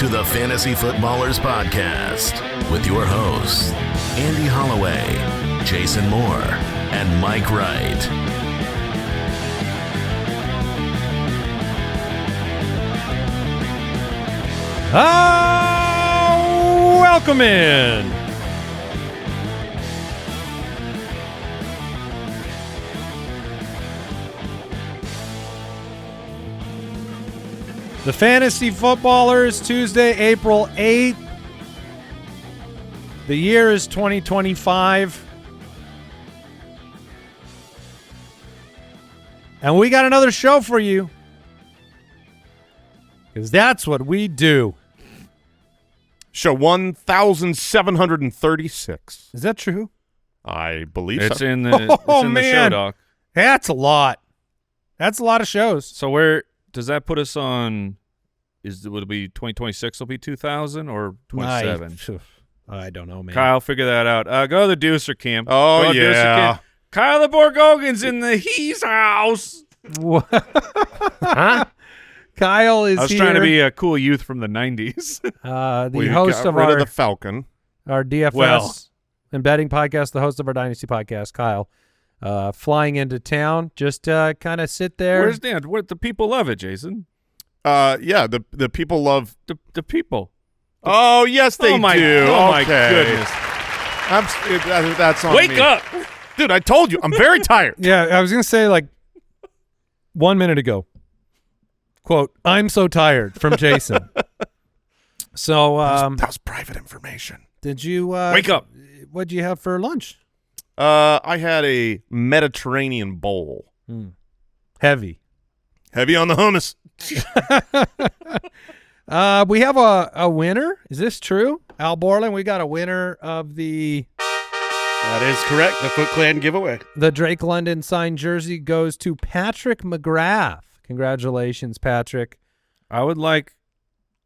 to the Fantasy Footballers Podcast with your hosts, Andy Holloway, Jason Moore, and Mike Wright. Welcome in. The Fantasy Footballers, Tuesday, April 8th. The year is 2025. And we got another show for you. Because that's what we do. Show 1,736. Is that true? I believe it's so. in the the show doc. That's a lot. That's a lot of shows. So where does that put us on? Would it be 2026? Will be 2,000 or 27? I don't know, man. Kyle, figure that out. Go to the Deucer camp. Oh, Go to Deucer yeah. camp. Kyle the Borgogan's in the He's house. What? Huh? Kyle is here. I was trying to be a cool youth from the 90s. The host of the Falcon, our DFS and betting podcast, the host of our Dynasty podcast, Kyle, flying into town. Just kind of sit there. Where's Dan? What the people love it, Jason? yeah, the people love the people. Oh yes, they do. Oh my goodness! That's on Wake me. up, dude! I told you, I'm very tired. Yeah, I was gonna say like 1 minute ago. Quote, "I'm so tired" from Jason. So that was private information. Did you wake up? What did you have for lunch? I had a Mediterranean bowl. Heavy on the hummus. We have a winner. Is this true? Al Borland, we got a winner of the That is correct. The Foot Clan giveaway. The Drake London signed jersey goes to Patrick McGrath. Congratulations, Patrick. I would like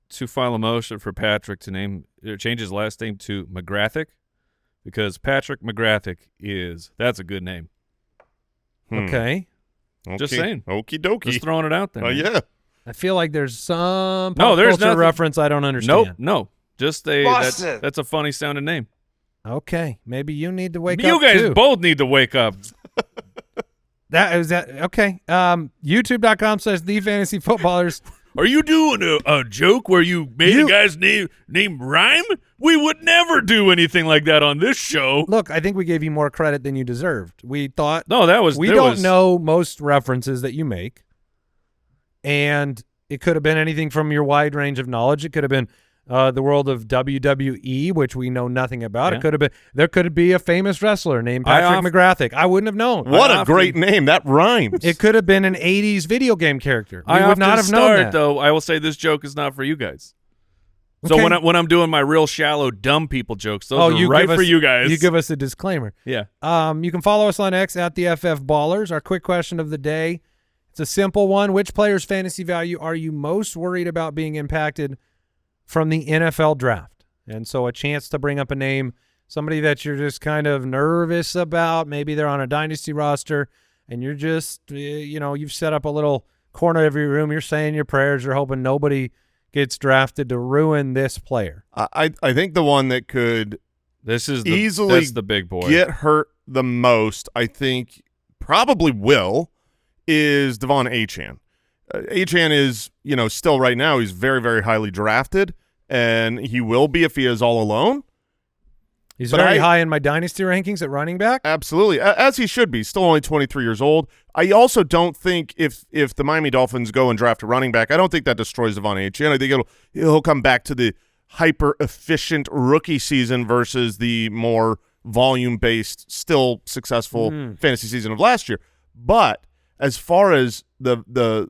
to file a motion for Patrick to change his last name to McGrathic, because Patrick McGrathic that's a good name. Okay. Just saying. Okie dokie. Just throwing it out there. Oh, yeah. I feel like there's some there's culture nothing. reference I don't understand. No. Just that's a funny sounding name. Okay. Maybe you need to wake up You guys too. both need to wake up. Okay. YouTube.com/TheFantasyFootballers. Are you doing a joke where you made a guy's name rhyme? We would never do anything like that on this show. Look, I think we gave you more credit than you deserved. We thought we don't don't know most references that you make, and it could have been anything from your wide range of knowledge. It could have been the world of WWE, which we know nothing about. Yeah. It could have been there could be a famous wrestler named Patrick McGrathic. I wouldn't have known. What a great name. That rhymes. It could have been an 80s video game character. We I would not have known that. Though I will say this joke is not for you guys. Okay. So when I'm doing my real shallow dumb people jokes, those are right for you guys. You give us a disclaimer. Yeah. You can follow us on X at the FF Ballers. Our quick question of the day. It's a simple one. Which player's fantasy value are you most worried about being impacted from the NFL draft? And so a chance to bring up a name, somebody that you're just kind of nervous about. Maybe they're on a dynasty roster and you're just, you've set up a little corner of your room. You're saying your prayers. You're hoping nobody gets drafted to ruin this player. I think the one that could easily that's the big boy. Get hurt the most, I think probably is Devon Achane. Achane is, still right now he's very, very highly drafted, and he will be if he is all alone. He's very high in my dynasty rankings at running back. Absolutely, as he should be. Still only 23 years old. I also don't think if the Miami Dolphins go and draft a running back, I don't think that destroys Devon Achane. I think he'll come back to the hyper-efficient rookie season versus the more volume-based, still successful fantasy season of last year. But as far as the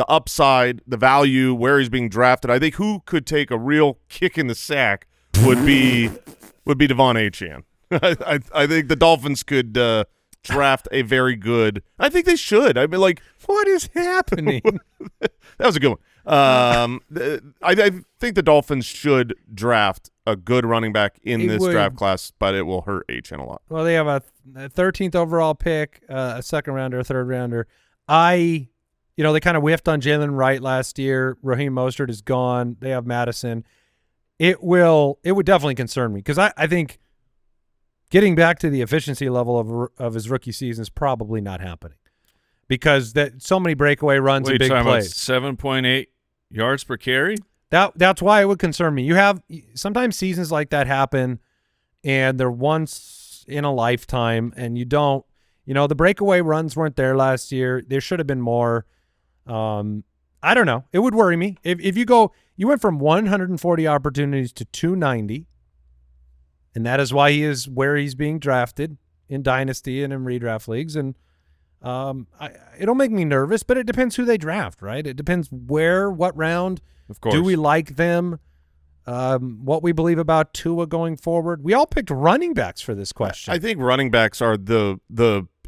upside, the value, where he's being drafted, I think who could take a real kick in the sack would be Devon Achane. I think the Dolphins could draft a very good. I think they should. I mean, like, what is happening? That was a good one. I think the Dolphins should draft a good running back in this draft class, but it will hurt Achane a lot. Well, they have a 13th overall pick, a second rounder, a third rounder. they kind of whiffed on Jalen Wright last year. Raheem Mostert is gone. They have Madison. It would definitely concern me because I think getting back to the efficiency level of his rookie season is probably not happening because that so many breakaway runs and big plays. 7.8 yards per carry? That's why it would concern me. You have sometimes seasons like that happen, and they're once in a lifetime, and you don't. The breakaway runs weren't there last year. There should have been more. I don't know. It would worry me if you went from 140 opportunities to 290, and that is why he is where he's being drafted in Dynasty and in redraft leagues. And it'll make me nervous, but it depends who they draft, right? It depends what round. Of course. Do we like them? What we believe about Tua going forward. We all picked running backs for this question. I think running backs are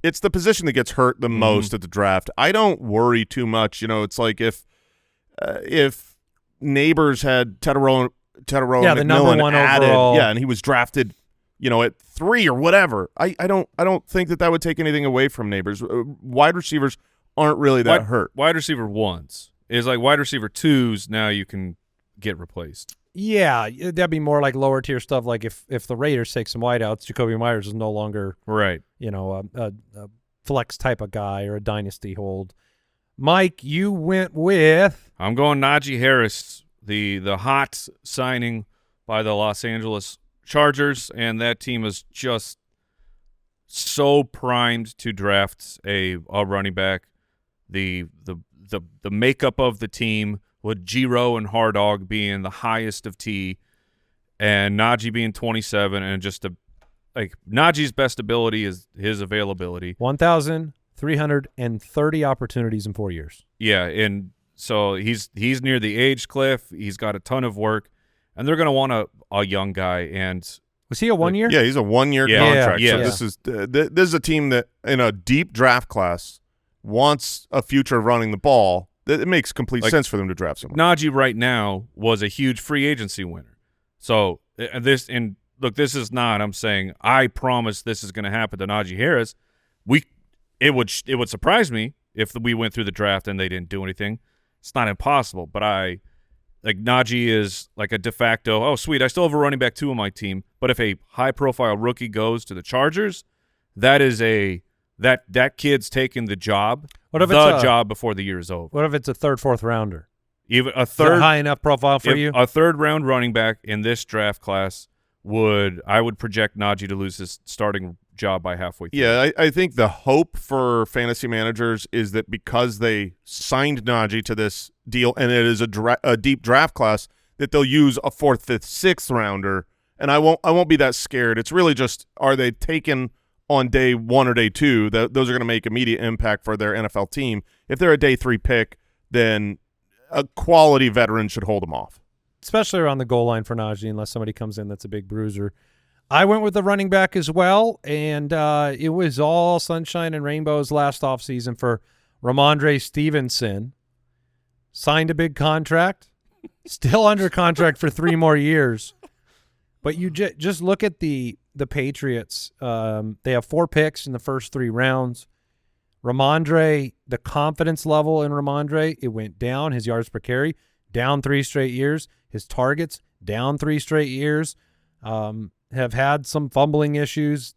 it's the position that gets hurt the most at the draft. I don't worry too much. It's like if Nabers had Tedero the number one added, overall. and he was drafted, at 3 or whatever. I don't think that would take anything away from Nabers. Wide receivers aren't really that hurt. Wide receiver 1s is like wide receiver 2s. Now you can get replaced. Yeah, that'd be more like lower tier stuff. Like if the Raiders take some wideouts, Jacoby Myers is no longer right. A flex type of guy or a dynasty hold. Mike, you went with. I'm going Najee Harris, the hot signing by the Los Angeles Chargers, and that team is just so primed to draft a running back. The makeup of the team, with Geno and Hardog being the highest of T, and Najee being 27, and just Najee's best ability is his availability. 1,330 opportunities in 4 years. Yeah, and so he's near the age cliff. He's got a ton of work, and they're going to want a young guy. And was he a 1 year? Yeah, he's a 1 year contract. Yeah. So this is a team that in a deep draft class wants a future of running the ball. It makes complete sense for them to draft someone. Najee right now was a huge free agency winner. So this is not. I'm saying I promise this is going to happen to Najee Harris. It would surprise me if we went through the draft and they didn't do anything. It's not impossible, but Najee is like a de facto. Oh, sweet! I still have a running back 2 on my team. But if a high profile rookie goes to the Chargers, that is that kid's taking the job. What if job before the year is over? What if it's a 3rd, 4th rounder? Even a Is that third high enough profile for you? A 3rd round running back in this draft class would project Najee to lose his starting job by halfway through. Yeah, I think the hope for fantasy managers is that because they signed Najee to this deal and it is a deep draft class, that they'll use a 4th, 5th, 6th rounder. And I won't be that scared. It's really just, are they taken on day 1 or day 2? Those are going to make immediate impact for their NFL team. If they're a day 3 pick, then a quality veteran should hold them off. Especially around the goal line for Najee, unless somebody comes in that's a big bruiser. I went with the running back as well, and it was all sunshine and rainbows last offseason for Rhamondre Stevenson. Signed a big contract, still under contract for 3 more years. But you just look at the Patriots. They have 4 picks in the first 3 rounds. Rhamondre, the confidence level in Rhamondre, it went down. His yards per carry, down 3 straight years. His targets, down 3 straight years. Have had some fumbling issues.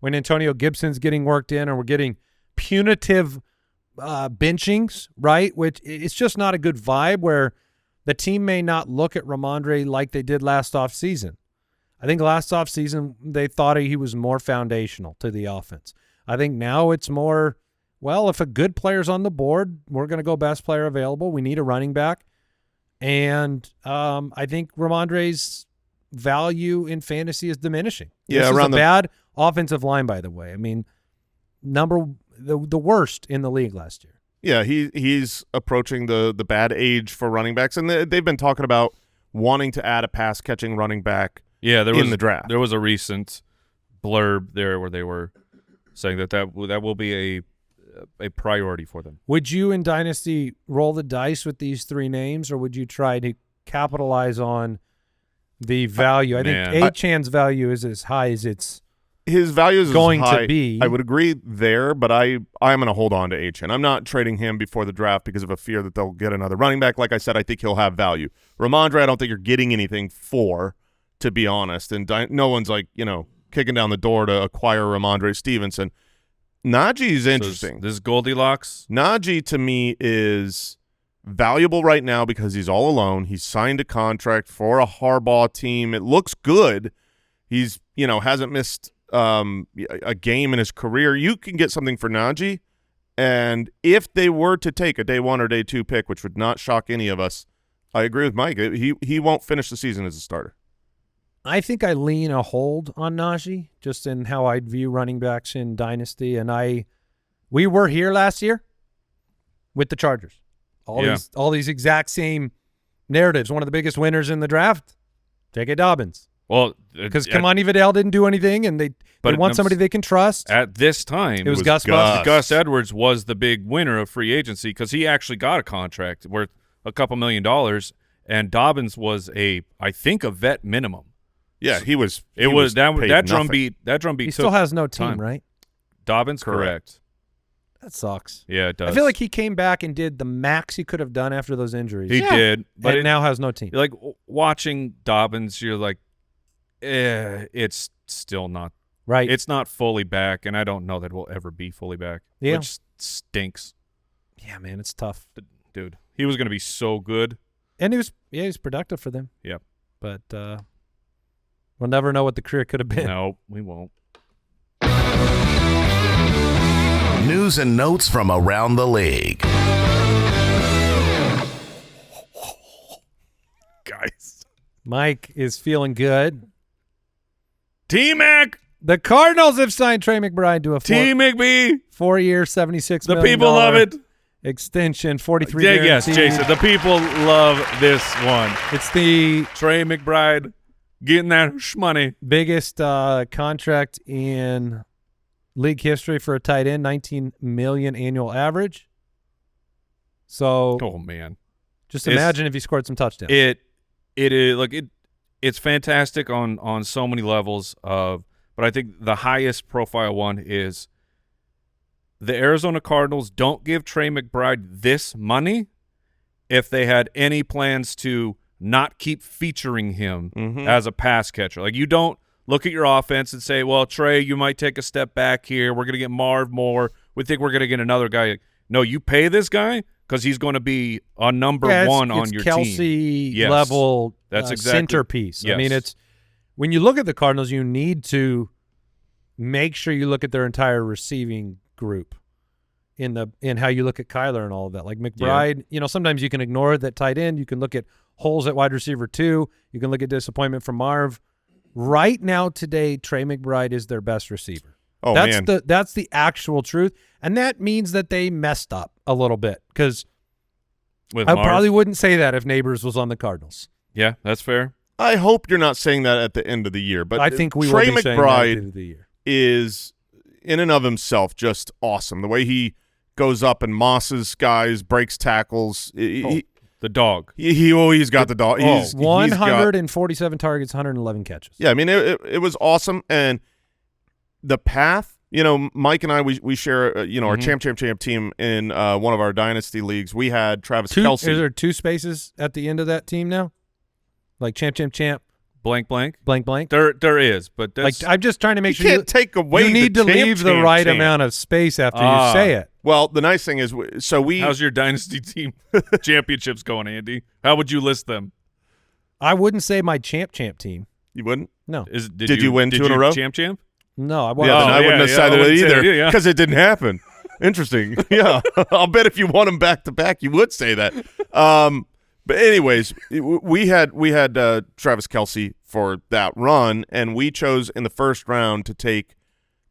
When Antonio Gibson's getting worked in, or we're getting punitive benchings, right? Which it's just not a good vibe where the team may not look at Rhamondre like they did last offseason. I think last offseason they thought he was more foundational to the offense. I think now it's more, well, if a good player's on the board, we're going to go best player available. We need a running back. And I think Rhamondre's value in fantasy is diminishing. Yeah, this around is a bad offensive line, by the way. I mean, the worst in the league last year. Yeah, he's approaching the bad age for running backs, and they've been talking about wanting to add a pass catching running back. Yeah, in the draft. There was a recent blurb there where they were saying that will be a priority for them. Would you in Dynasty roll the dice with these 3 names, or would you try to capitalize on the value? I think Achane's value is as high as it's his value is going high. to be. I would agree there, but I'm going to hold on to Achane. I'm not trading him before the draft because of a fear that they'll get another running back. Like I said, I think he'll have value. Rhamondre, I don't think you're getting anything for, to be honest. And no one's like, kicking down the door to acquire Rhamondre Stevenson. Najee's interesting. This is Goldilocks. Najee to me is valuable right now because he's all alone. He's signed a contract for a Harbaugh team. It looks good. He's, hasn't missed a game in his career. You can get something for Najee, and if they were to take a day 1 or day 2 pick, which would not shock any of us, I agree with Mike. He won't finish the season as a starter. I think I lean a hold on Najee just in how I'd view running backs in Dynasty. And we were here last year with the Chargers. All these exact same narratives. One of the biggest winners in the draft, J.K. Dobbins. Well, because Kamani Vidal didn't do anything, and they want somebody they can trust. At this time, it was Gus Bus. Gus Edwards was the big winner of free agency because he actually got a contract worth a couple $1 million, and Dobbins was I think a vet minimum. Yeah, he was. That drumbeat. That drumbeat. He still has no team, right? Dobbins, correct. That sucks. Yeah, it does. I feel like he came back and did the max he could have done after those injuries. He did, but now has no team. Like watching Dobbins, you're like, it's still not right. It's not fully back, and I don't know that we'll ever be fully back. Yeah, which stinks. Yeah, man, it's tough, dude. He was going to be so good, and he was productive for them. Yep, but we'll never know what the career could have been. No, we won't. News and notes from around the league. Guys, Mike is feeling good. T-Mac. The Cardinals have signed Trey McBride to a T-McB 4-year, $76 million. The people love it. Extension, 43 Yes, Jason. The people love this one. It's the Trey McBride getting that shmoney. Biggest contract in league history for a tight end, $19 million annual average. So, oh man, just imagine if he scored some touchdowns. It's fantastic on so many levels of. But I think the highest profile one is the Arizona Cardinals don't give Trey McBride this money if they had any plans to not keep featuring him as a pass catcher. Like, you don't look at your offense and say, well, Trey, you might take a step back here. We're going to get Marv more. We think we're going to get another guy. No, you pay this guy because he's going to be a number one on your Kelsey team. level that's exactly, centerpice. Yes. I mean, it's when you look at the Cardinals, you need to make sure you look at their entire receiving group in how you look at Kyler and all of that. Like McBride, sometimes you can ignore that tight end. You can look at holes at wide receiver 2. You can look at disappointment from Marv. Right now, today, Trey McBride is their best receiver. Oh, man. Man. That's the actual truth. And that means that they messed up a little bit because I probably wouldn't say that if Nabers was on the Cardinals. Yeah, that's fair. I hope you're not saying that at the end of the year, but I think we Trey will be saying that at the end of the year. Is in and of himself just awesome. The way he goes up and mosses guys, breaks tackles. The dog. He always got the dog. 147 targets, 111 catches. Yeah, I mean, it was awesome. And the path, Mike and I, we share, our champ team in one of our dynasty leagues. We had Travis Kelce. Is there 2 spaces at the end of that team now? Like champ. Blank. There is, but that's, I'm just trying to make sure you can't take away. You need to leave the right amount of space after you say it. Well, the nice thing is, how's your dynasty team championships going, Andy? How would you list them? I wouldn't say my champ team. You wouldn't? No. Did you win 2 in a row? Champ? No, I wasn't. Yeah, then I wouldn't have cited it either because it didn't happen. Interesting. Yeah, I'll bet if you won them back to back, you would say that. But anyways, we had Travis Kelce for that run, and we chose in the first round to take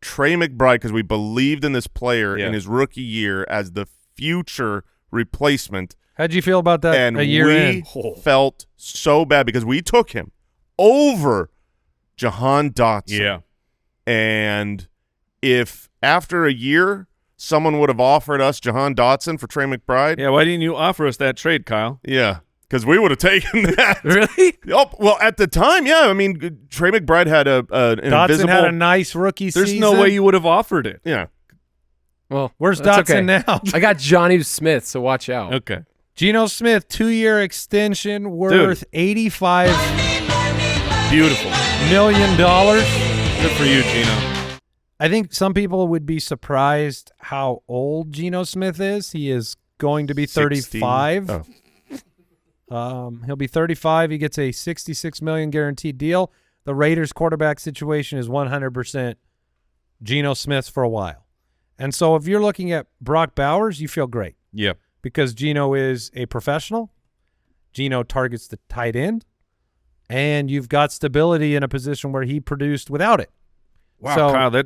Trey McBride because we believed in this player in his rookie year as the future replacement. How'd you feel about that and a year in? We felt so bad because we took him over Jahan Dotson. Yeah. And if after a year someone would have offered us Jahan Dotson for Trey McBride. Yeah, why didn't you offer us that trade, Kyle? Yeah. because we would have taken that. Really? Oh, well, at the time, yeah. I mean, Trey McBride had an Dotson invisible. had a nice rookie There's season. no way you would have offered it. Yeah. Well, Where's that's Dotson okay. now? I got Johnny Smith, so watch out. Okay. Geno Smith, 2-year extension worth $85 Beautiful. million. Good for you, Geno. I think some people would be surprised how old Geno Smith is. He is going to be 35. He'll be 35. He gets a $66 million guaranteed deal. The Raiders quarterback situation is 100% Geno Smith for a while. And so if you're looking at Brock Bowers, you feel great Yep. because Geno is a professional. Geno targets the tight end, and you've got stability in a position where he produced without it. Wow, So-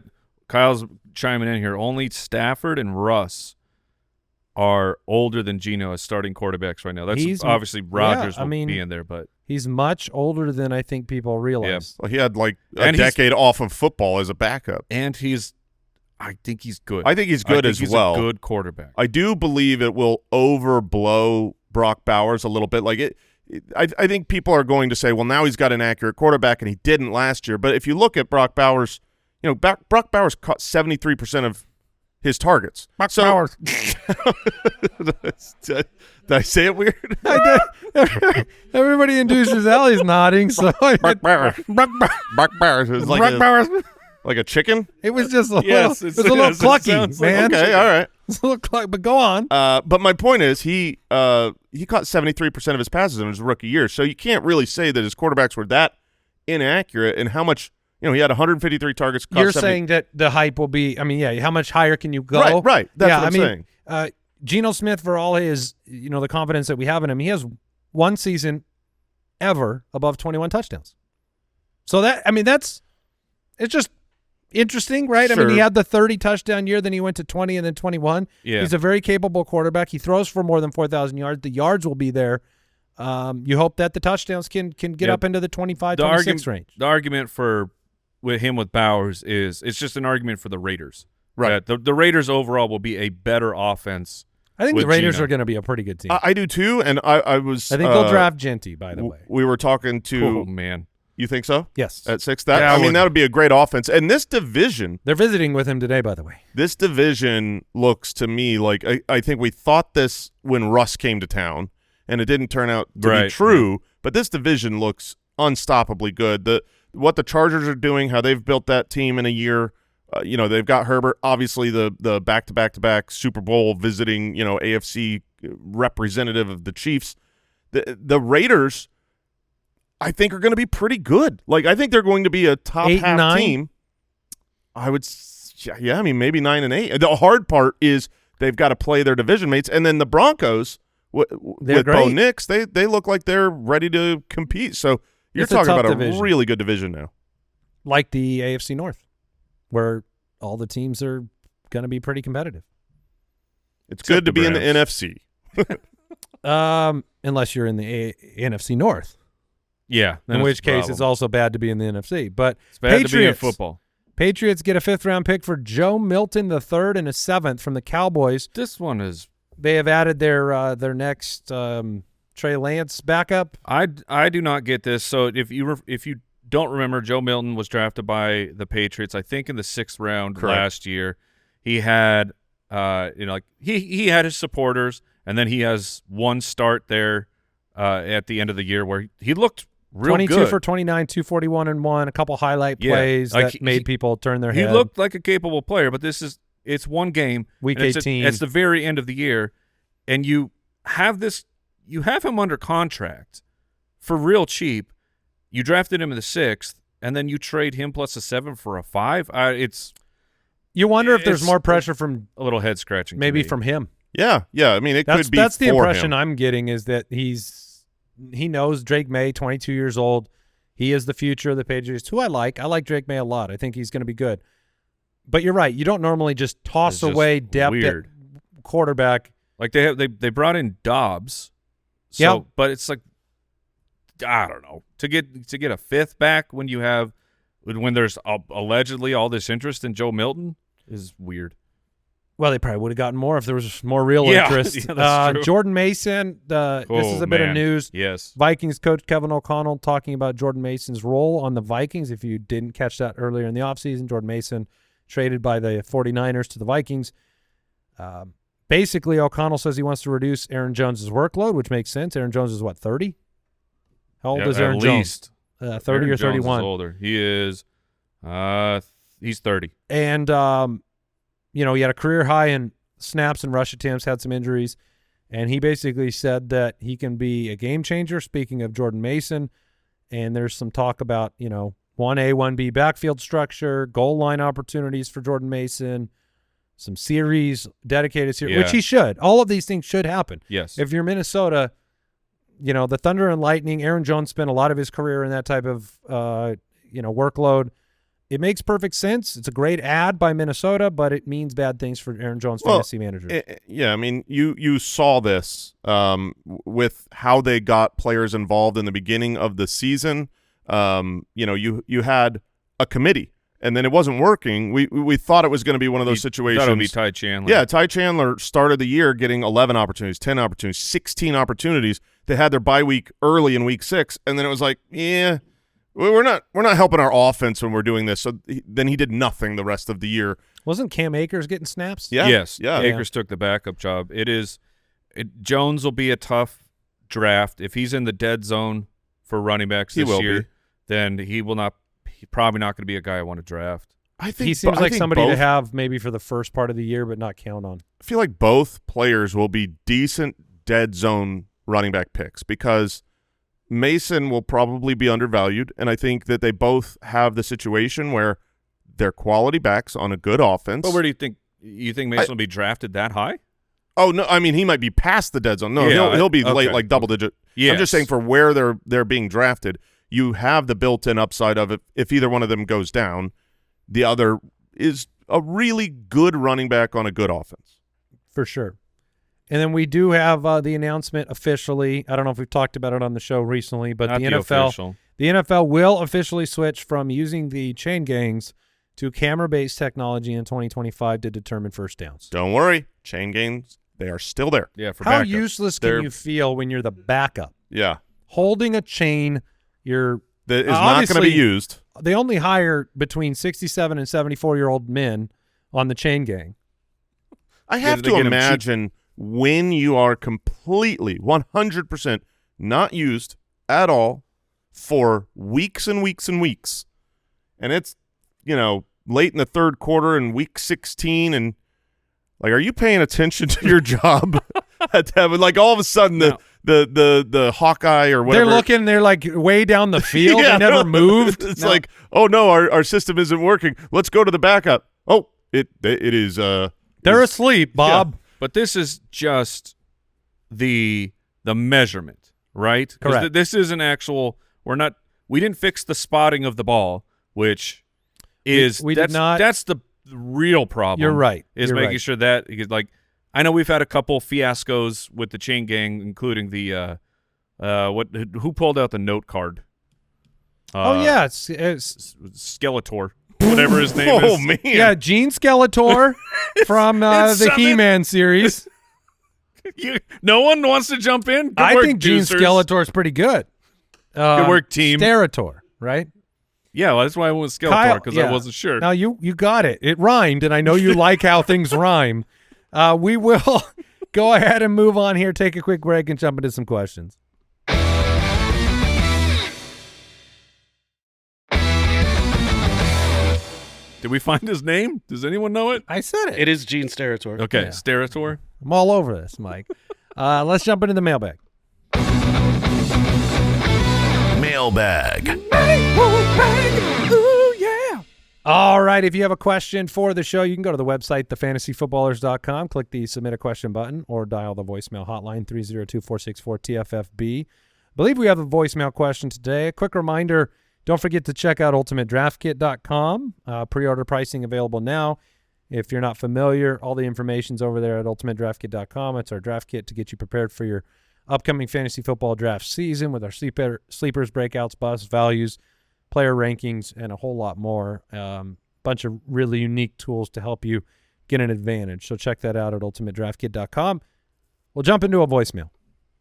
Kyle's chiming in here. Only Stafford and Russ are older than Geno as starting quarterbacks right now. That's He's- obviously Rodgers yeah, I will mean- be in there, but He's much older than I think people realize. Well, he had like a And he's- decade off of football as a backup. I think he's good. I think he's good as he's well. A good quarterback. I do believe it will overblow Brock Bowers a little bit. Like I think people are going to say, well, now he's got an accurate quarterback and he didn't last year. But if you look at Brock Bowers, you know, Brock Bowers caught 73% of his targets. Brock Bowers. Did I say it weird? I did. Everybody in Deuce's Alley is nodding. So Brock Bowers. Brock Bowers. It was like Brock Bowers. like a chicken? It was just a Yes, little. It was a little yes, it clucky, sounds like- man. Okay, all right. It's a little clucky, but go on. But my point is he caught 73% of his passes in his rookie year. So you can't really say that his quarterbacks were that inaccurate and how much, you know, he had 153 targets. Caught You're 70 saying that the hype will be, I mean, yeah, how much higher can you go? Right. That's yeah, what I'm saying. Geno Smith, for all his, you know, the confidence that we have in him, he has one season ever above 21 touchdowns. So that, I mean, it's just interesting, right? I mean, he Sure. had the 30 touchdown year, then he went to 20 and then 21. Yeah. He's a very capable quarterback. He throws for more than 4,000 yards. The yards will be there. You hope that the touchdowns can get up into the 25, 26 range. The argument with Bowers is it's just an argument for the Raiders. Right. That the Raiders overall will be a better offense. I think with the Raiders Geno. are going to be a pretty good team. I do too, and I was. I think they'll draft Genty, by the way. We were talking to. Oh man. You think so? Yes. At 6? That Yeah, I mean, that would be a great offense. And this division, They're visiting with him today, by the way. looks to me like I think we thought this when Russ came to town, and it didn't turn out to be Right. true. But this division looks unstoppably good. What the Chargers are doing, how they've built that team in a year. You know, they've got Herbert, obviously the back-to-back-to-back Super Bowl visiting, you know, AFC representative of the Chiefs. The Raiders, I think, are going to be pretty good. Like, I think they're going to be a top 8 and half 9? team. I would, yeah, I mean, maybe 9 and 8. The hard part is they've got to play their division mates, and then the Broncos with Bo great. Nix, they look like they're ready to compete. So you're It's a talking tough about division. a really good division now. Like the AFC North, where all the teams are going to be pretty competitive. It's Except good to the be in the Browns. NFC. Unless you're in the NFC North, Yeah. then in it's which a case problem. it's also bad to be in the NFC. But It's bad to be in Patriots, football. Patriots get a 5th-round pick for Joe Milton III and a 7th from the Cowboys. This one is They have added their next Trey Lance backup. I do not get this. So if you don't remember, Joe Milton was drafted by the Patriots, I think, in the 6th round Correct. last year. He had he had his supporters, and then he has one start there at the end of the year where he looked real 22 good. for 29, 241 and 1, a couple highlight Yeah, plays like that made people turn their He head. looked like a capable player, but it's one game. Week and 18. It's the very end of the year, and you have him under contract for real cheap. You drafted him in the 6th, and then you trade him plus a 7 for a 5. It's You wonder if there's it's more pressure from a little head scratching. maybe from him. Yeah. I mean, it could be That's the for impression him. I'm getting is that he knows Drake May, 22 years old. He is the future of the Patriots, who I like. I like Drake May a lot. I think he's going to be good. But you're right. You don't normally just toss It's just away depth weird. at quarterback. Like they brought in Dobbs, so Yep. but it's like I don't know to get a 5th back when there's allegedly all this interest in Joe Milton is weird. Well, they probably would have gotten more if there was more real Yeah, interest. yeah, that's true. Jordan Mason, this is a bit of news. Yes. Vikings coach Kevin O'Connell talking about Jordan Mason's role on the Vikings. If you didn't catch that earlier in the offseason, Jordan Mason traded by the 49ers to the Vikings. Basically, O'Connell says he wants to reduce Aaron Jones' workload, which makes sense. Aaron Jones is, what, 30? How old is Aaron Jones? 30 Aaron or 31? Jones is older. He is he's 30. And, he had a career high in snaps and rush attempts, had some injuries, and he basically said that he can be a game changer, speaking of Jordan Mason. And there's some talk about, 1A, 1B backfield structure, goal line opportunities for Jordan Mason, some dedicated series, which he should. All of these things should happen. Yes. If you're Minnesota, the Thunder and Lightning, Aaron Jones spent a lot of his career in that type of, workload. It makes perfect sense. It's a great ad by Minnesota, but it means bad things for Aaron Jones fantasy managers. Yeah, I mean, you saw this with how they got players involved in the beginning of the season. You had a committee, and then it wasn't working. We thought it was going to be one of those situations. Thought it would be Ty Chandler. Yeah, Ty Chandler started the year getting 11 opportunities, 10 opportunities, 16 opportunities. They had their bye week early in week 6, and then it was like, yeah, we're not helping our offense when we're doing this. So then he did nothing the rest of the year. Wasn't Cam Akers getting snaps? Yeah. Yes. Yeah. Akers took the backup job. Jones will be a tough draft. If he's in the dead zone for running backs this year, then he's probably not going to be a guy I want to draft. I think he seems like somebody to have maybe for the first part of the year, but not count on. I feel like both players will be decent dead zone running back picks because Mason will probably be undervalued, and I think that they both have the situation where they're quality backs on a good offense. But where do you think Mason will be drafted that high? Oh no, I mean he might be past the dead zone. No, he'll be late, like double digit. Yes. I'm just saying for where they're being drafted, you have the built-in upside of it. If either one of them goes down, the other is a really good running back on a good offense. For sure. And then we do have the announcement officially. I don't know if we've talked about it on the show recently, but the NFL will officially switch from using the chain gangs to camera-based technology in 2025 to determine first downs. Don't worry, chain gangs, they are still there. Yeah, for How backup. useless can you feel when you're the backup? Yeah. Holding a chain, that is not going to be used. They only hire between 67 and 74-year-old men on the chain gang. I have to imagine when you are completely 100% not used at all for weeks and weeks and weeks, and it's late in the third quarter in week 16, and like, are you paying attention to your job? Like all of a sudden the Hawkeye or whatever, they're like way down the field. They never moved. It's like, oh no, our system isn't working. Let's go to the backup. Oh, it is. They're asleep, Bob. Yeah. But this is just the measurement, right? Correct. This is an actual. We didn't fix the spotting of the ball, which is we did not. That's the real problem. You're right. Is making sure that, like, I know we've had a couple fiascos with the chain gang, including the who pulled out the note card? It's Skeletor, whatever his name is. Oh man, yeah, Gene Skeletor from the He-Man series. No one wants to jump in. Good I work, think Gene Deucers. Skeletor is pretty good. Good work, team. Sterator, right? Yeah, well, that's why I went with Skeletor, because I wasn't sure. Now you got it. It rhymed, and I know you like how things rhyme. We will go ahead and move on here, take a quick break, and jump into some questions. Did we find his name? Does anyone know it? I said it. It is Gene Sterator. Okay, Yeah. Sterator. I'm all over this, Mike. Let's jump into the mailbag. Mailbag. Ooh, yeah. All right, if you have a question for the show, you can go to the website, thefantasyfootballers.com, click the Submit a Question button, or dial the voicemail hotline, 302-464-TFFB. I believe we have a voicemail question today. A quick reminder, don't forget to check out ultimatedraftkit.com. Pre-order pricing available now. If you're not familiar, all the information's over there at ultimatedraftkit.com. It's our draft kit to get you prepared for your upcoming fantasy football draft season with our sleepers, breakouts, busts, values, player rankings, and a whole lot more. Bunch of really unique tools to help you get an advantage. So check that out at ultimatedraftkit.com. We'll jump into a voicemail.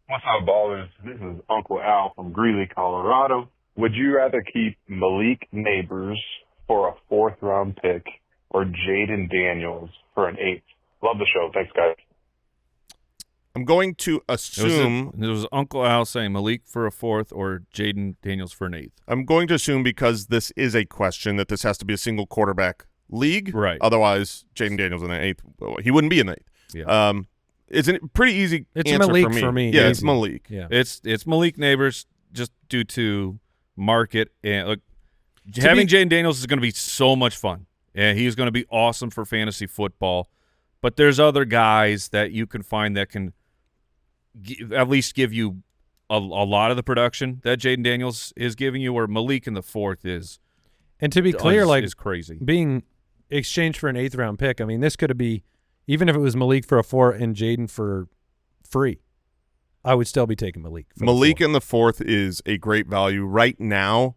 What's up, ballers? This is Uncle Al from Greeley, Colorado. Would you rather keep Malik Nabers for a 4th-round pick or Jayden Daniels for an 8th? Love the show. Thanks, guys. I'm going to assume it was Uncle Al saying Malik for a 4th or Jayden Daniels for an 8th. I'm going to assume, because this is a question, that this has to be a single quarterback league. Right. Otherwise, Jayden Daniels in the 8th. He wouldn't be in the 8th. Yeah. It's a pretty easy It's answer Malik for for me. Yeah, Easy. it's Malik. Yeah. It's Malik Nabers just due to market. And look, having Jayden Daniels is going to be so much fun. And he's going to be awesome for fantasy football. But there's other guys that you can find that can at least give you a lot of the production that Jayden Daniels is giving you, or Malik in the 4th is. And to be clear, is crazy. Being exchanged for an 8th-round pick, I mean, this could be, even if it was Malik for a 4 and Jayden for free, I would still be taking Malik. Malik in the 4th is a great value. Right now,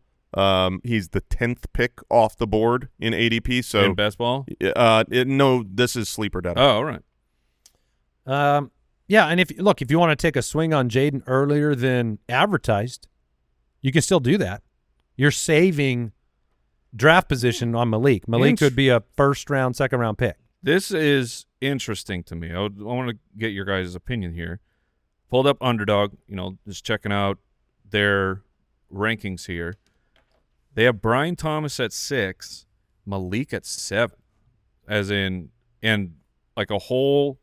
he's the 10th pick off the board in ADP. So in best ball? No, this is sleeper data. Oh, all right. Yeah, and if you want to take a swing on Jayden earlier than advertised, you can still do that. You're saving draft position on Malik. Malik could be a 1st-round, 2nd-round pick. This is interesting to me. I want to get your guys' opinion here. Pulled up Underdog, just checking out their rankings here. They have Brian Thomas at 6, Malik at 7, as in, and like a whole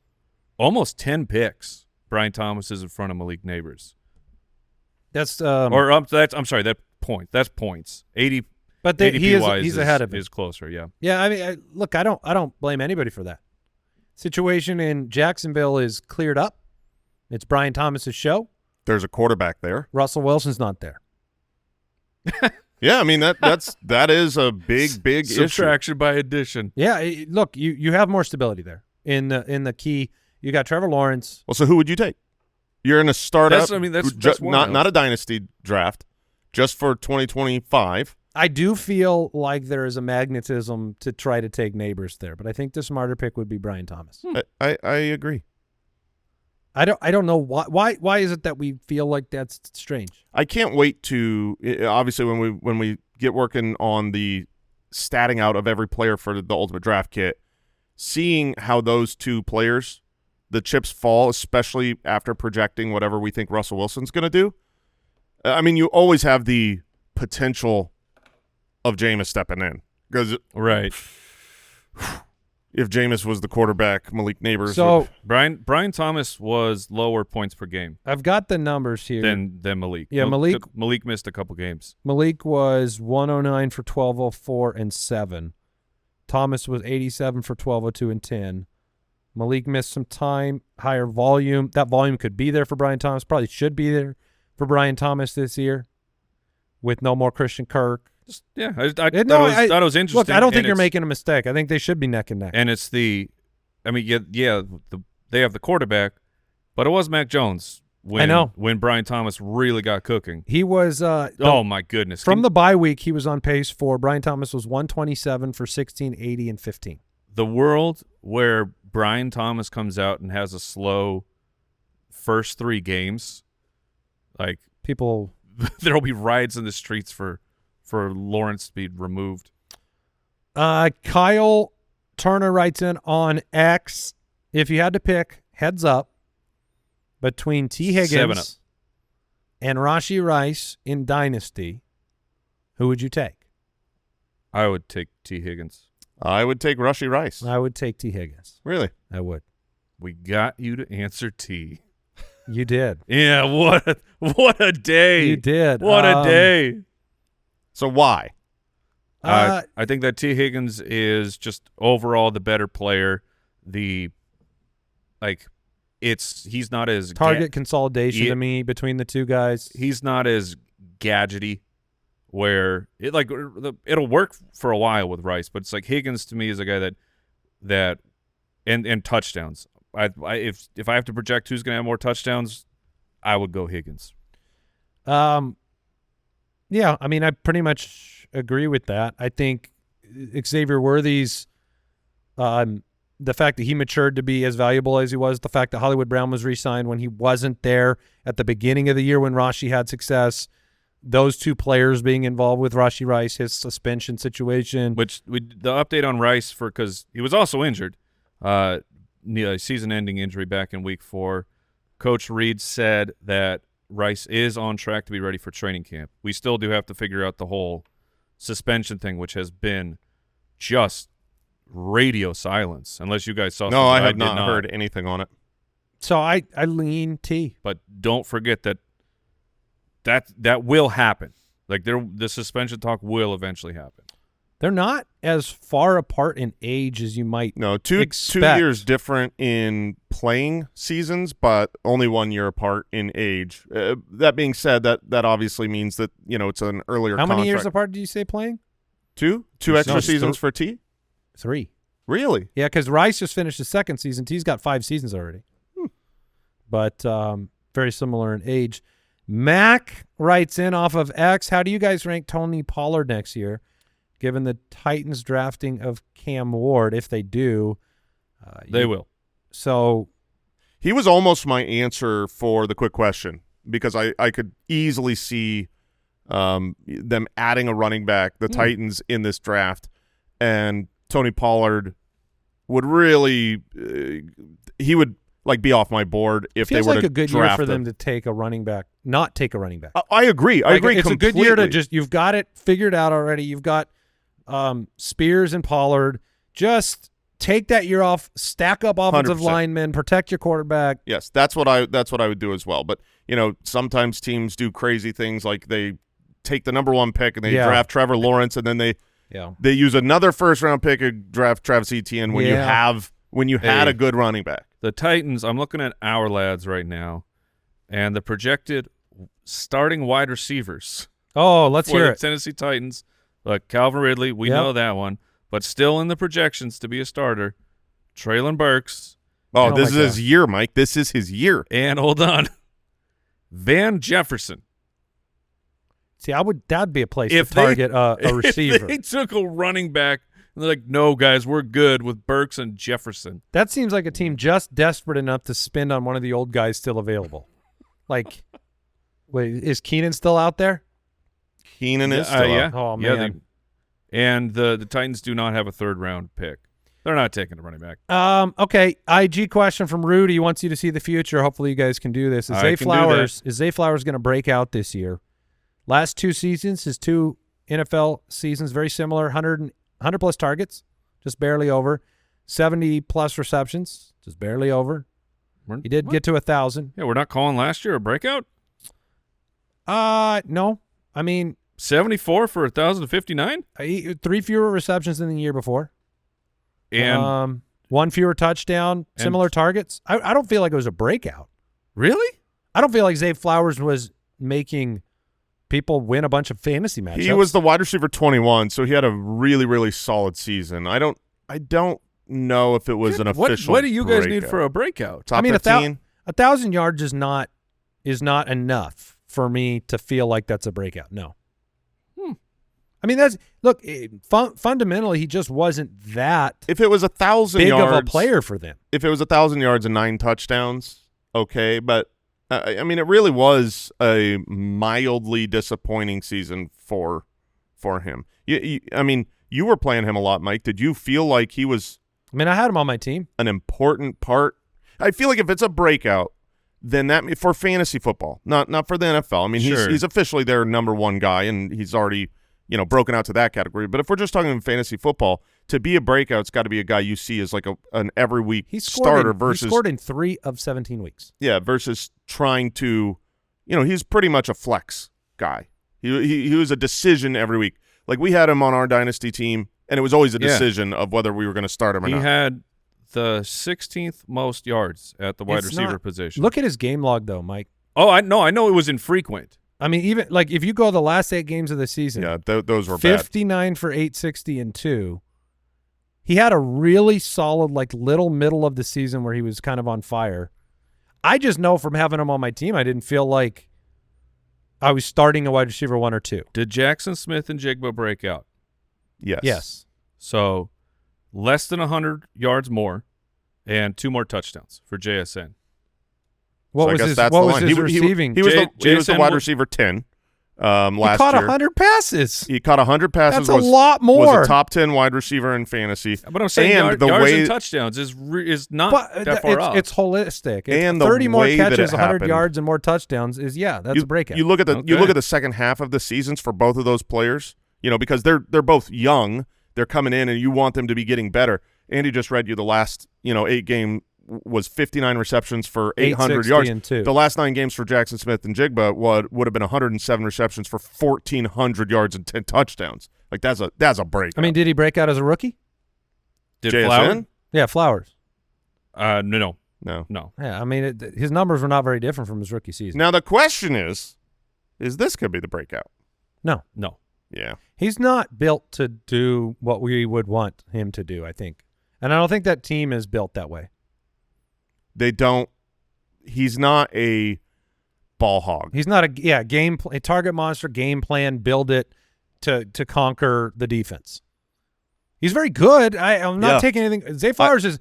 almost 10 picks. Brian Thomas is in front of Malik Nabers. That's I'm sorry, that's points. 80, but he's ahead of him. Is closer, yeah. Yeah, I mean, look, I don't blame anybody for that. Situation in Jacksonville is cleared up. It's Brian Thomas's show. There's a quarterback there. Russell Wilson's not there. Yeah, I mean that is a big issue. Subtraction by addition. Yeah, look, you have more stability there in the key. You got Trevor Lawrence. Well, so who would you take? You're in a startup. That's not a dynasty draft, just for 2025. I do feel like there is a magnetism to try to take Nabers there, but I think the smarter pick would be Brian Thomas. I agree. I don't know why is it that we feel like that's strange? I can't wait to obviously when we get working on the statting out of every player for the Ultimate Draft Kit, seeing how those two players, the chips fall, especially after projecting whatever we think Russell Wilson's going to do. I mean, you always have the potential of Jameis stepping in, because right. If Jameis was the quarterback, Malik Nabers. So Brian Thomas was lower points per game. I've got the numbers here. Than Malik. Yeah, Malik missed a couple games. Malik was 109 for 1204 and 7. Thomas was 87 for 1202 and 10. Malik missed some time, higher volume. That volume could be there for Brian Thomas. Probably should be there for Brian Thomas this year with no more Christian Kirk. Yeah, I thought it was interesting. Look, I don't think you're making a mistake. I think they should be neck and neck. And it's they have the quarterback, but it was Mac Jones when Brian Thomas really got cooking. He was oh my goodness. From the bye week, he was on pace for Brian Thomas was 127 for 1680 and 15. The world where Brian Thomas comes out and has a slow first 3 games, like people there'll be riots in the streets for Lawrence to be removed. Kyle Turner writes in on X, if you had to pick, heads up, between T. Higgins and Rashee Rice in Dynasty, who would you take? I would take T. Higgins. I would take Rashee Rice. I would take T. Higgins. Really? I would. We got you to answer T. You did. Yeah, what a day. You did. What a day. So why? I think that T. Higgins is just overall the better player. He's not as target consolidation to me between the two guys. He's not as gadgety, where it'll work for a while with Rice, but it's like Higgins to me is a guy that and touchdowns. If I have to project who's going to have more touchdowns, I would go Higgins. Yeah, I mean, I pretty much agree with that. I think Xavier Worthy's the fact that he matured to be as valuable as he was, the fact that Hollywood Brown was re-signed when he wasn't there at the beginning of the year when Rashee had success, those two players being involved with Rashee Rice, his suspension situation. Which the update on Rice because he was also injured, season-ending injury back in Week 4. Coach Reed said that Rice is on track to be ready for training camp. We still do have to figure out the whole suspension thing, which has been just radio silence. Unless you guys saw something. No, I did have not heard anything on it. So I lean T. But don't forget that will happen. Like the suspension talk will eventually happen. They're not as far apart in age as you might expect. 2 years different in playing seasons, but only 1 year apart in age. That being said, that obviously means that it's an earlier How contract. many years apart did you say playing? Two extra seasons for T? 3. Really? Yeah, because Rice just finished his second season. T's got 5 seasons already. But very similar in age. Mac writes in off of X, how do you guys rank Tony Pollard next year, given the Titans drafting of Cam Ward? If they do. They will. So he was almost my answer for the quick question because I could easily see them adding a running back, the Titans, in this draft, and Tony Pollard would really he would be off my board if they were like to a good year draft for them to take a running back, not take a running back. I agree. I agree. It's completely. a good year to you've got it figured out already. You've got Spears and Pollard. Just take that year off, stack up offensive 100%. linemen, protect your quarterback. Yes, that's what I would do as well. But sometimes teams do crazy things like they take the number 1 pick and they draft Trevor Lawrence, and then they use another first-round pick and draft Travis Etienne when you had a good running back. The Titans, I'm looking at our lads right now, and the projected starting wide receivers. Oh, let's for hear the it. Tennessee Titans. Look, Calvin Ridley, we know that one, but still in the projections to be a starter. Treylon Burks. Oh, this is his year, Mike. This is his year. And hold on, Van Jefferson. See, that'd be a place to target a receiver. If they took a running back, and they're like, no, guys, we're good with Burks and Jefferson. That seems like a team just desperate enough to spend on one of the old guys still available. Like, wait, is Keenan still out there? Keenan is still yeah. out. Oh, man. And the Titans do not have a third-round pick. They're not taking a running back. Okay, IG question from Rudy. He wants you to see the future. Hopefully you guys can do this. Is Zay Flowers going to break out this year? Last 2 seasons, his 2 NFL seasons, very similar, 100-plus targets, just barely over, 70-plus receptions, just barely over. He did get to 1,000. Yeah, we're not calling last year a breakout? No. I mean, 74 for 1,059? 3 fewer receptions than the year before. And 1 fewer touchdown, similar targets. I don't feel like it was a breakout. Really? I don't feel like Zay Flowers was making people win a bunch of fantasy matchups. He was the wide receiver 21, so he had a really, really solid season. I don't know if it was an official. What do you guys breakout. need for a breakout? Top 15? 1,000 yards is not enough for me to feel like that's a breakout. No. I mean, fundamentally, he just wasn't that. If it was 1,000 big yards of a player for them. If it was 1,000 yards and 9 touchdowns, okay, but I mean, it really was a mildly disappointing season for him. I mean, you were playing him a lot, Mike. Did you feel like he was? I mean, I had him on my team. An important part. I feel like if it's a breakout, then that for fantasy football, not for the NFL. I mean, he's officially their number 1 guy, and he's already broken out to that category. But if we're just talking fantasy football, to be a breakout, it's got to be a guy you see as like an every week starter versus he scored in 3 of 17 weeks. Yeah, versus trying to, he's pretty much a flex guy. He was a decision every week. Like we had him on our Dynasty team, and it was always a decision of whether we were going to start him or not. He had the 16th most yards at the wide receiver position. Look at his game log, though, Mike. Oh, I know it was infrequent. I mean, even like if you go the last 8 games of the season, those were 59 for 860 and 2. He had a really solid, like little middle of the season where he was kind of on fire. I just know from having him on my team, I didn't feel like I was starting a wide receiver 1 or 2. Did Jackson Smith and Jigba break out? Yes. Yes. So less than 100 yards more, and 2 more touchdowns for JSN. What was his receiving? He was the wide receiver 10 last year. He caught 100 passes. He caught 100 passes. That's a lot more. Was a top 10 wide receiver in fantasy. But I'm saying yards and touchdowns is not that far off. It's holistic. And 30 more catches, 100 yards, and more touchdowns is that's a breakout. You look at the second half of the seasons for both of those players. Because they're both young. They're coming in, and you want them to be getting better. Andy just read you the last 8 game was 59 receptions for 800 yards. And 2. The last 9 games for Jackson Smith and Jigba would have been 107 receptions for 1,400 yards and 10 touchdowns. Like that's a break. I mean, did he break out as a rookie? Did JSN? Flowers? Yeah, Flowers. No. Yeah, I mean, his numbers were not very different from his rookie season. Now the question is this could be the breakout? No. Yeah. He's not built to do what we would want him to do, I think. And I don't think that team is built that way. They don't – he's not a ball hog. He's not a target monster, game plan, build it to conquer the defense. He's very good. I'm not taking anything – Zay Flowers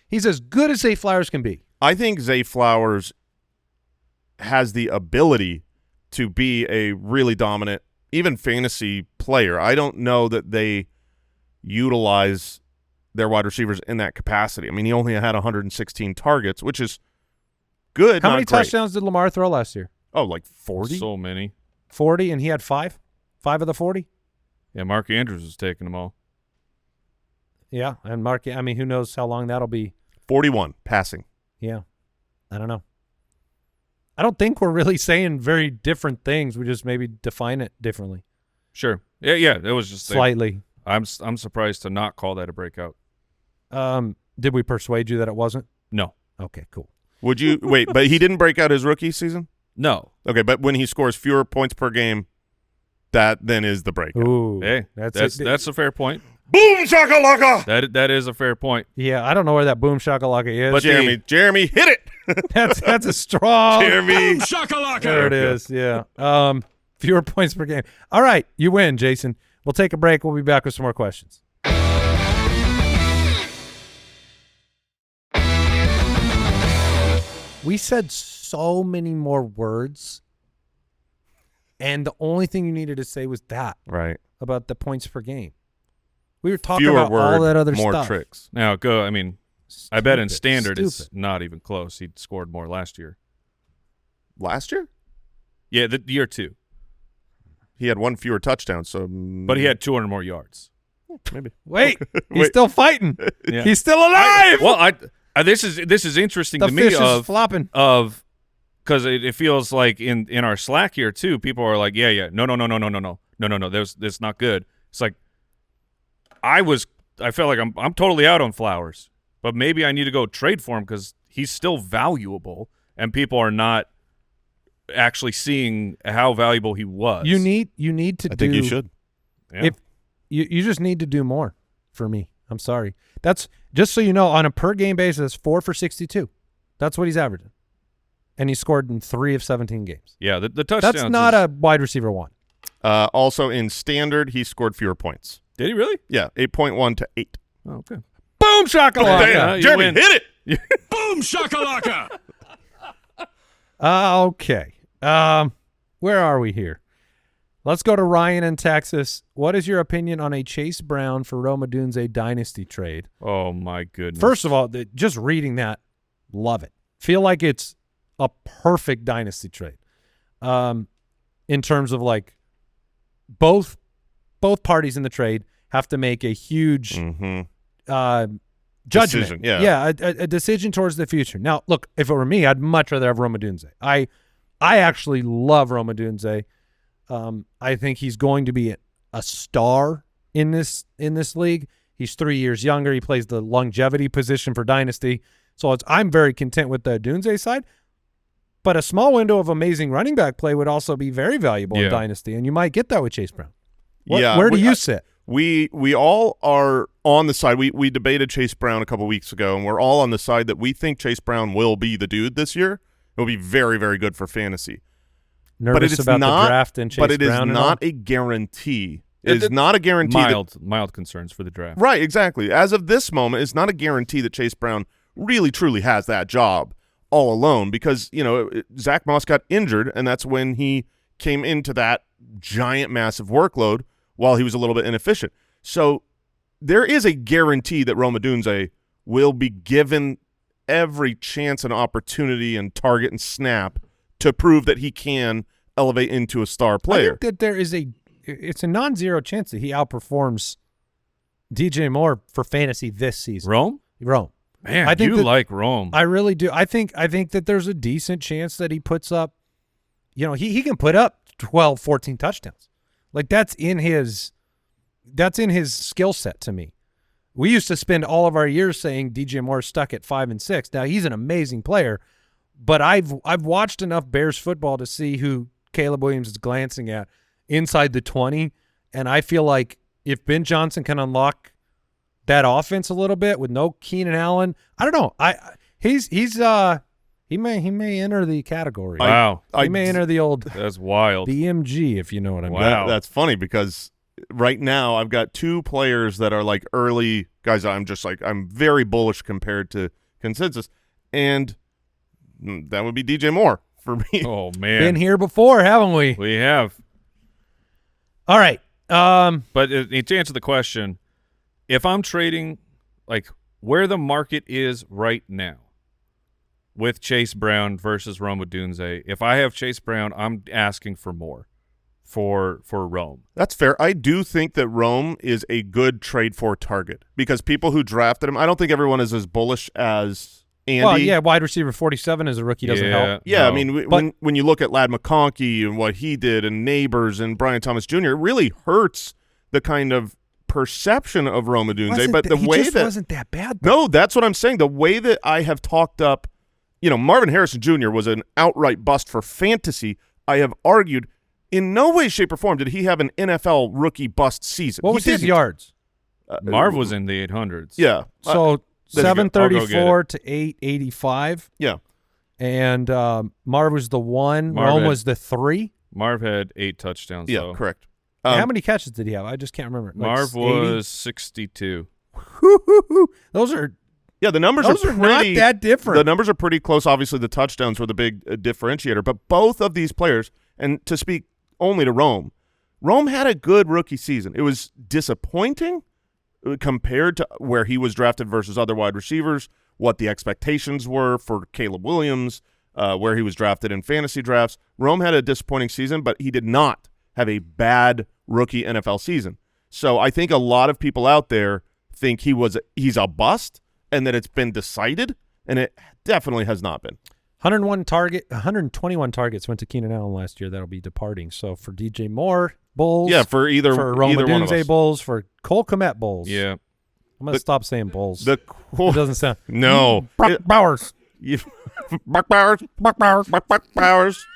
he's as good as Zay Flowers can be. I think Zay Flowers has the ability to be a really dominant, even fantasy player. I don't know that they utilize their wide receivers in that capacity. I mean, he only had 116 targets, which is good. How many touchdowns did Lamar throw last year? Oh, like 40? So many. 40, and he had 5? 5 of the 40? Yeah, Mark Andrews was taking them all. Yeah, and who knows how long that'll be. 41 passing. Yeah, I don't know. I don't think we're really saying very different things. We just maybe define it differently. Sure. Yeah, it was just slightly. I'm surprised to not call that a breakout. Did we persuade you that it wasn't? No. Okay, cool. Would you wait? But he didn't break out his rookie season. No. Okay, but when he scores fewer points per game, that then is the breakout. Ooh, hey, that's a fair point. Boom shakalaka. That is a fair point. Yeah, I don't know where that boom shakalaka is. But Jeremy hit it. that's a strong Jeremy boom shakalaka. There it is. Yeah. Fewer points per game. All right, you win, Jason. We'll take a break. We'll be back with some more questions. We said so many more words, and the only thing you needed to say was that. Right. About the points per game. We were talking Fewer about word, all that other more stuff. tricks. Now, I bet in standard it's not even close. He scored more last year. Last year? Yeah, the year 2. He had 1 fewer touchdown, so but he had 200 more yards. Maybe. Wait, he's still fighting. Yeah. He's still alive. This is interesting the to me. Fish is flopping. Because it feels like in our Slack here too, people are like, no, that's not good. It's like I felt like I'm totally out on Flowers, but maybe I need to go trade for him because he's still valuable, and people are not actually seeing how valuable he was. You need to. I think you should. Yeah. If you just need to do more for me. I'm sorry. That's just so you know, on a per game basis, 4 for 62. That's what he's averaging, and he scored in 3 of 17 games. Yeah, the touchdowns. That's not a wide receiver 1. Also in standard, he scored fewer points. Did he really? Yeah, 8.1 to 8. Oh, okay. Boom shakalaka. Jeremy, hit it. Boom shakalaka. Okay. Where are we here? Let's go to Ryan in Texas. What is your opinion on a Chase Brown for Odunze dynasty trade? Oh, my goodness. First of all, just reading that, love it. Feel like it's a perfect dynasty trade. In terms of like both parties in the trade have to make a huge judgment. Decision, yeah. A decision towards the future. Now, look, if it were me, I'd much rather have Odunze. I actually love Odunze. I think he's going to be a star in this league. He's 3 years younger. He plays the longevity position for Dynasty. So I'm very content with the Odunze side. But a small window of amazing running back play would also be very valuable in Dynasty, and you might get that with Chase Brown. Where do you sit? We all are on the side. We debated Chase Brown a couple weeks ago, and we're all on the side that we think Chase Brown will be the dude this year. It will be very, very good for fantasy. Nervous about the draft and Chase Brown? But it is not a guarantee. is not a guarantee. Mild concerns for the draft. Right, exactly. As of this moment, it's not a guarantee that Chase Brown really, truly has that job all alone because, Zach Moss got injured, and that's when he came into that giant, massive workload while he was a little bit inefficient. So there is a guarantee that Rome Odunze will be given every chance and opportunity and target and snap to prove that he can elevate into a star player. I think that it's a non-zero chance that he outperforms DJ Moore for fantasy this season. Rome? Man, I think you like Rome. I really do. I think that there's a decent chance that he puts up, he can put up 12, 14 touchdowns. Like that's in his skill set to me. We used to spend all of our years saying DJ Moore stuck at 5 and 6. Now he's an amazing player, but I've watched enough Bears football to see who Caleb Williams is glancing at inside the 20, and I feel like if Ben Johnson can unlock that offense a little bit with no Keenan Allen, I don't know. He may enter the category. Wow. He may enter the old That's wild. the MG, if you know what I mean. Wow. That's funny because right now I've got two players that are like early guys. I'm very bullish compared to consensus, and that would be DJ Moore for me. Oh man, Been here before, haven't we? we have. All right. But to answer the question, if I'm trading, like where the market is right now with Chase Brown versus Rome Odunze, if I have Chase Brown, I'm asking for more for Rome. That's fair. I do think that Rome is a good trade for target because people who drafted him, I don't think everyone is as bullish as Andy. Well, yeah, wide receiver 47 as a rookie doesn't help. Yeah, no. I mean, when you look at Ladd McConkey and what he did and Nabers and Brian Thomas Jr., it really hurts the kind of perception of Rome Odunze. But the way that wasn't that bad. Though. No, that's what I'm saying. The way that I have talked up, Marvin Harrison Jr. was an outright bust for fantasy. I have argued in no way, shape, or form did he have an NFL rookie bust season. What was his yards? Marv was in the 800s. Yeah. So There you go. 734 to 885. Yeah. And Marv was the 1. Marv Rome had- was the 3. Marv had 8 touchdowns. Yeah, though. correct. How many catches did he have? I just can't remember. Like Marv 80? was 62. Those are The numbers those are are not pretty that different. The numbers are pretty close. Obviously, the touchdowns were the big differentiator. But both of these players, and to speak only to Rome had a good rookie season. It was disappointing compared to where he was drafted versus other wide receivers, what the expectations were for Caleb Williams, where he was drafted in fantasy drafts. Rome had a disappointing season, but he did not have a bad rookie NFL season. So I think a lot of people out there think he's a bust and that it's been decided, and it definitely has not been. 121 targets went to Keenan Allen last year. That'll be departing. So for DJ Moore, Bulls. Yeah, for either Rome one of Odunze us. Bulls, for Cole Kmet Bulls. Yeah. I'm going to stop saying Bulls. It It doesn't sound. no. Brock Bowers. Buck Bowers. Buck Bowers. Buck Bowers.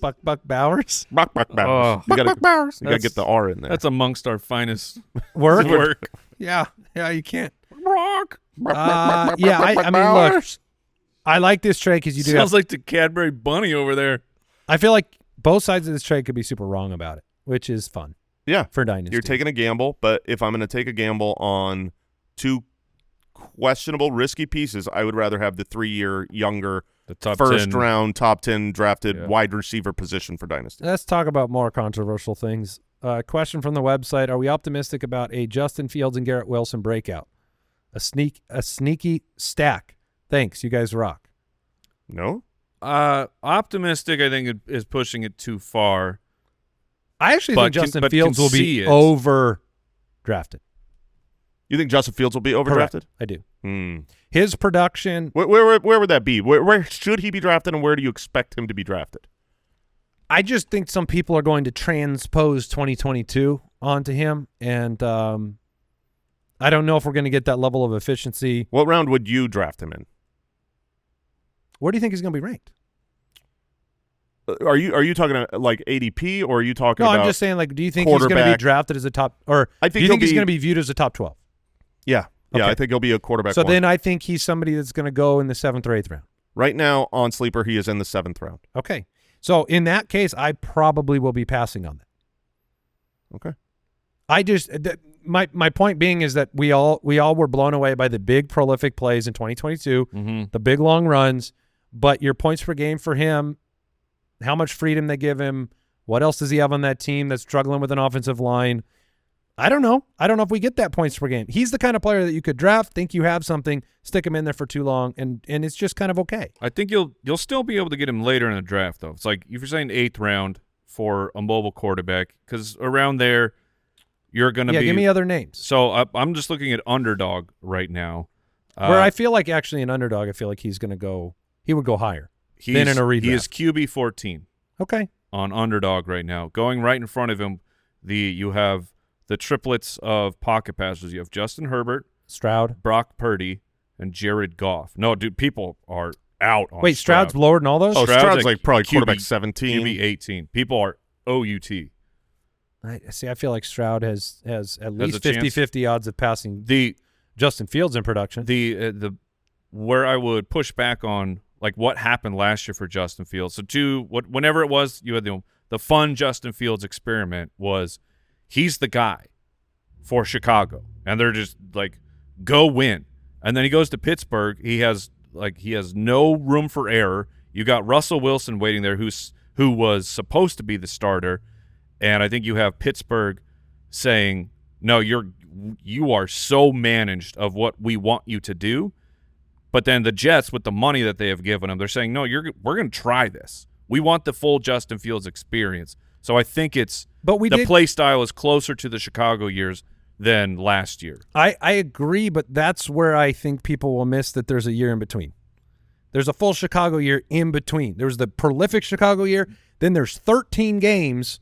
Buck Bowers. Buck Bowers. Oh. You gotta, Bowers. you gotta get the R in there. That's amongst our finest Work. work. Yeah, you can't. Brock. I mean, look, I like this trade because you do. Sounds like the Cadbury Bunny over there. I feel like both sides of this trade could be super wrong about it, which is fun. Yeah. For Dynasty. You're taking a gamble, but if I'm going to take a gamble on two questionable, risky pieces, I would rather have the 3-year younger, The top first 10. round, top 10 drafted Yeah. wide receiver position for Dynasty. Let's talk about more controversial things. Question from the website: are we optimistic about a Justin Fields and Garrett Wilson breakout? A sneaky stack. Thanks, you guys rock. No? Optimistic, I think, is pushing it too far. I actually But think can- Justin but Fields can will see be it. overdrafted. You think Justin Fields will be Correct. overdrafted? I do. Hmm. His production. Where would that be? Where should he be drafted, and where do you expect him to be drafted? I just think some people are going to transpose 2022 onto him, and I don't know if we're going to get that level of efficiency. What round would you draft him in? Where do you think he's going to be ranked? Are you talking like ADP, or are you talking No, about? I'm just saying, like, do you think he's going to be quarterback? drafted as a top, or I do think you think he'll he's be- going to be viewed as a top 12? Yeah, Okay. I think he'll be a quarterback. So one. then I think he's somebody that's going to go in the 7th or 8th round. Right now on Sleeper, he is in the 7th round. Okay. So in that case, I probably will be passing on that. Okay. My point being is that we all were blown away by the big prolific plays in 2022, the big long runs, but your points per game for him, how much freedom they give him, what else does he have on that team that's struggling with an offensive line? I don't know. I don't know if we get that points per game. He's the kind of player that you could draft, think you have something, stick him in there for too long, and it's just kind of okay. I think you'll still be able to get him later in the draft, though. It's like if you're saying 8th round for a mobile quarterback, because around there you're going to be. Yeah, give me other names. So I'm just looking at Underdog right now. Where I feel like actually an Underdog, I feel like he would go higher than in a redraft. He is QB 14. Okay. On Underdog right now. Going right in front of him, you have the triplets of pocket passers. You have Justin Herbert, Stroud, Brock Purdy, and Jared Goff. No, dude, people are out on Wait, Stroud's lower than all those? Oh, Stroud's like probably quarterback 17. QB 18. People are OUT. I feel like Stroud has at least 50-50 odds of passing Justin Fields in production. The where I would push back on like what happened last year for Justin Fields. So whenever it was, you had the fun Justin Fields experiment was he's the guy for Chicago, and they're just like go win. And then he goes to Pittsburgh. He has no room for error. You got Russell Wilson waiting there, who was supposed to be the starter, and I think you have Pittsburgh saying, "No, you are so managed of what we want you to do." But then the Jets, with the money that they have given them, they're saying, "No, we're going to try this. We want the full Justin Fields experience." So I think the play style is closer to the Chicago years than last year. I agree, but that's where I think people will miss that there's a year in between. There's a full Chicago year in between. There's the prolific Chicago year. Then there's 13 games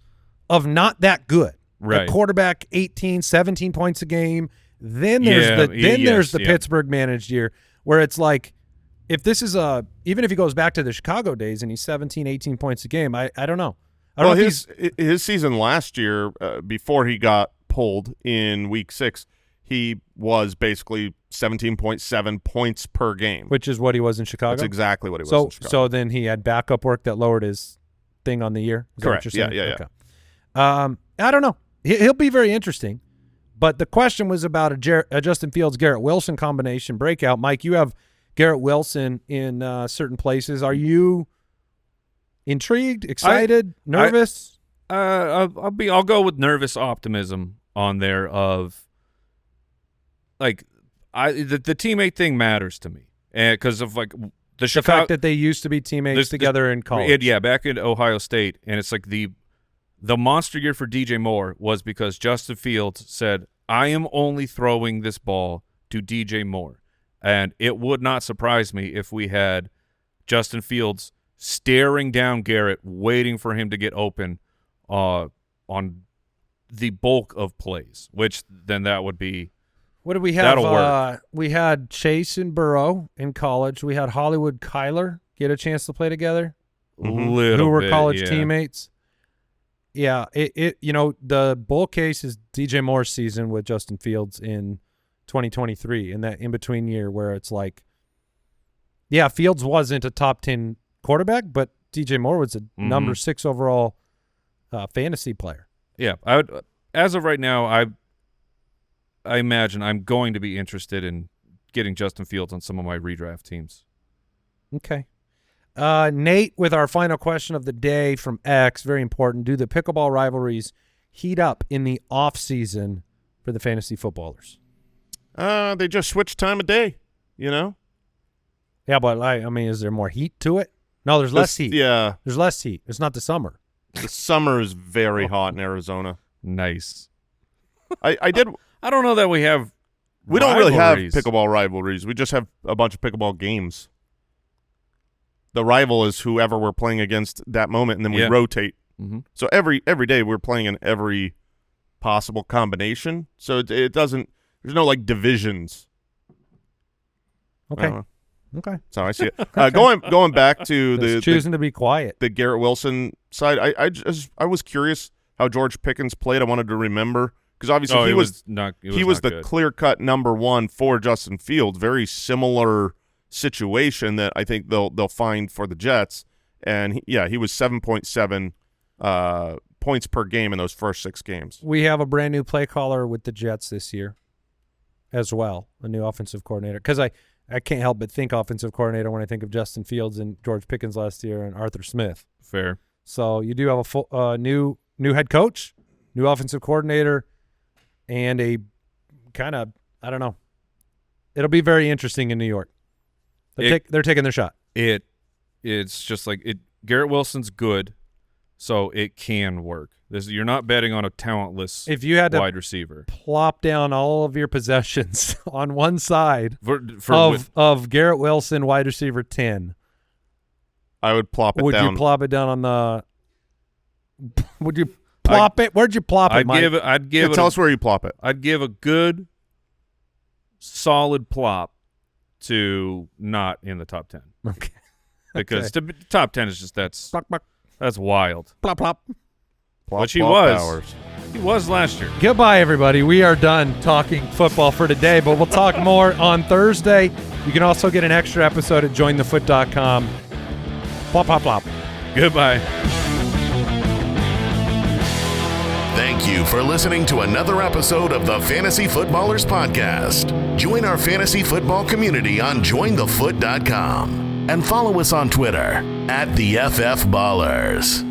of not that good. Right. The quarterback 18, 17 points a game. Then there's the Pittsburgh managed year where it's like if this is even if he goes back to the Chicago days and he's 17, 18 points a game, I don't know. Well, his season last year before he got pulled in week 6, he was basically 17.7 points per game. Which is what he was in Chicago? That's exactly what he was in Chicago. So then he had backup work that lowered his thing on the year? Is correct. That what you're saying? Yeah. Okay. I don't know. He'll be very interesting. But the question was about a Justin Fields-Garrett Wilson combination breakout. Mike, you have Garrett Wilson in certain places. Are you intrigued, excited, nervous? I'll go with nervous optimism on there of like the teammate thing matters to me because of like the fact that they used to be teammates together in college. Back in Ohio State, and it's like the monster year for DJ Moore was because Justin Fields said, "I am only throwing this ball to DJ Moore," and it would not surprise me if we had Justin Fields staring down Garrett, waiting for him to get open on the bulk of plays, which then that would be. What did we have? That'll work. We had Chase and Burrow in college. We had Hollywood Kyler get a chance to play together, who were college teammates. Yeah, the bull case is DJ Moore's season with Justin Fields in 2023, in that in-between year where it's like, yeah, Fields wasn't a top 10 quarterback, but DJ Moore was a number 6 overall fantasy player. Yeah, as of right now, I imagine I'm going to be interested in getting Justin Fields on some of my redraft teams. Okay. Nate, with our final question of the day from X, very important. Do the pickleball rivalries heat up in the off season for the fantasy footballers? They just switch time of day, Yeah, but I mean, is there more heat to it? No, there's less heat. Yeah. There's less heat. It's not the summer. The summer is very hot in Arizona. Nice. I don't know that we have We don't really have pickleball rivalries. We just have a bunch of pickleball games. The rival is whoever we're playing against that moment, and then we rotate. Mm-hmm. So every day we're playing in every possible combination. So it doesn't – there's no, like, divisions. Okay. Okay. That's how I see it. Going back to choosing to be quiet. The Garrett Wilson side, I was curious how George Pickens played. I wanted to remember because obviously he was the clear-cut number one for Justin Fields. Very similar situation that I think they'll find for the Jets. And he was 7.7 points per game in those first 6 games. We have a brand new play caller with the Jets this year as well, a new offensive coordinator. Because I can't help but think offensive coordinator when I think of Justin Fields and George Pickens last year and Arthur Smith. Fair. So you do have a full, new head coach, new offensive coordinator, and a kind of, I don't know. It'll be very interesting in New York. They're taking their shot. It's just like it. Garrett Wilson's good, so it can work. You're not betting on a talentless if you had to wide receiver. Plop down all of your possessions on one side of Garrett Wilson, wide receiver 10. I would plop it down. Would you plop it down on the – would you plop it? Where'd you plop it, Mike? Tell us where you plop it. I'd give a good, solid plop to not in the top 10. Okay. Because top 10 is just that's wild. Plop, plop. Which he was. He was last year. Goodbye, everybody. We are done talking football for today, but we'll talk more on Thursday. You can also get an extra episode at jointhefoot.com. Plop, plop, plop. Goodbye. Thank you for listening to another episode of the Fantasy Footballers Podcast. Join our fantasy football community on jointhefoot.com and follow us on Twitter @TheFFBallers.